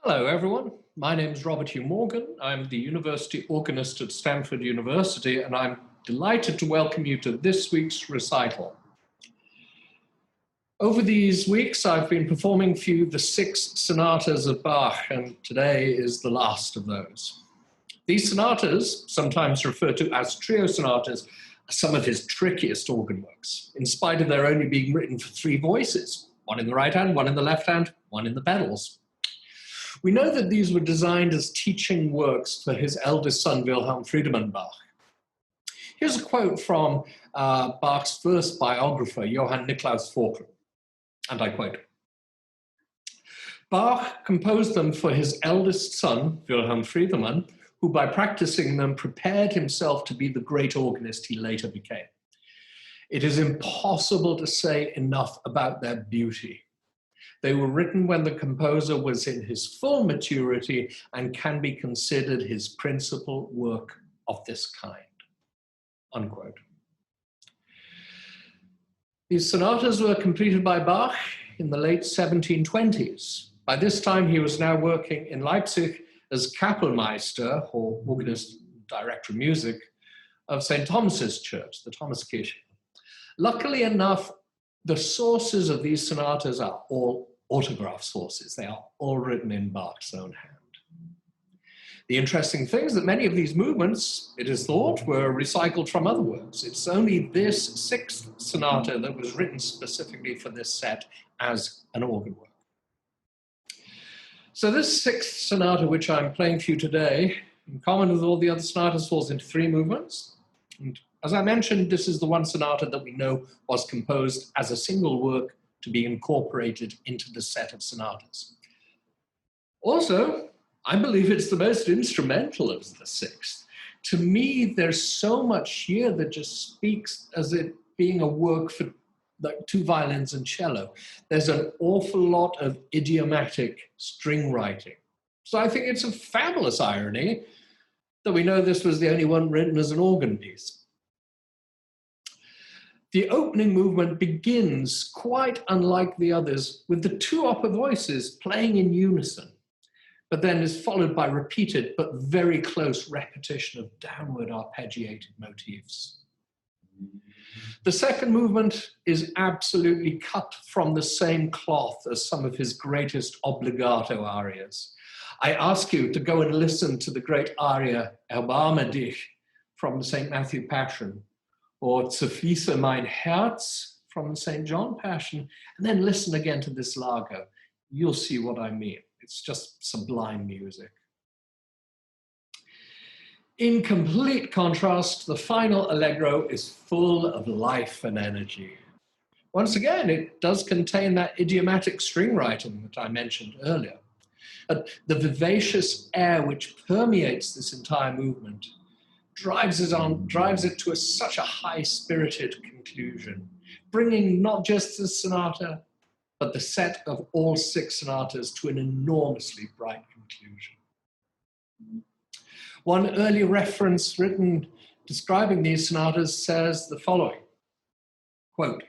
Hello, everyone. My name is Robert Hugh Morgan. I'm the University Organist at Stanford University, and I'm delighted to welcome you to this week's recital. Over these weeks, I've been performing for you the 6 sonatas of Bach, and today is the last of those. These sonatas, sometimes referred to as trio sonatas, are some of his trickiest organ works, in spite of their only being written for 3 voices, one in the right hand, one in the left hand, one in the pedals. We know that these were designed as teaching works for his eldest son, Wilhelm Friedemann Bach. Here's a quote from Bach's first biographer, Johann Niklaus Forkel, and I quote, "Bach composed them for his eldest son, Wilhelm Friedemann, who by practicing them prepared himself to be the great organist he later became. It is impossible to say enough about their beauty. They were written when the composer was in his full maturity and can be considered his principal work of this kind." Unquote. These sonatas were completed by Bach in the late 1720s. By this time, he was now working in Leipzig as Kapellmeister, or organist director of music, of St. Thomas's Church, the Thomaskirche. Luckily enough, the sources of these sonatas are all autograph sources. They are all written in Bach's own hand. The interesting thing is that many of these movements, it is thought, were recycled from other works. It's only this 6th sonata that was written specifically for this set as an organ work. So this 6th sonata, which I'm playing for you today, in common with all the other sonatas, falls into 3 movements. And as I mentioned, this is the one sonata that we know was composed as a single work to be incorporated into the set of sonatas. Also, I believe it's the most instrumental of the 6th. To me, there's so much here that just speaks as it being a work for like 2 violins and cello. There's an awful lot of idiomatic string writing. So I think it's a fabulous irony that we know this was the only one written as an organ piece. The opening movement begins, quite unlike the others, with the 2 upper voices playing in unison, but then is followed by repeated but very close repetition of downward arpeggiated motifs. The second movement is absolutely cut from the same cloth as some of his greatest obligato arias. I ask you to go and listen to the great aria Erbarme dich from the St. Matthew Passion, or Zerfließe mein Herz from the St. John Passion, and then listen again to this Largo. You'll see what I mean. It's just sublime music. In complete contrast, the final Allegro is full of life and energy. Once again, it does contain that idiomatic string writing that I mentioned earlier. The vivacious air which permeates this entire movement drives it to such a high-spirited conclusion, bringing not just the sonata, but the set of all 6 sonatas to an enormously bright conclusion. One early reference written describing these sonatas says the following, quote,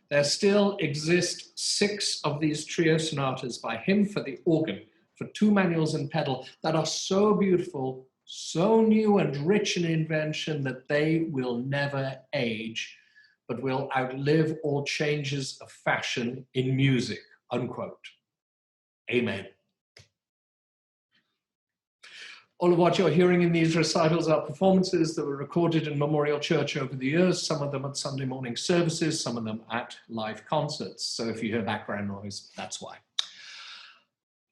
"There still exist 6 of these trio sonatas by him for the organ, for 2 manuals and pedal, that are so beautiful, so new and rich in invention that they will never age, but will outlive all changes of fashion in music," unquote. Amen. All of what you're hearing in these recitals are performances that were recorded in Memorial Church over the years, some of them at Sunday morning services, some of them at live concerts. So if you hear background noise, that's why.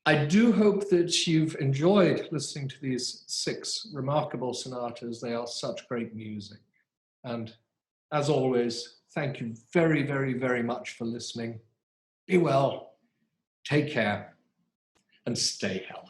I do hope that you've enjoyed listening to these 6 remarkable sonatas. They are such great music. And as always, thank you very, very, very much for listening. Be well, take care, and stay healthy.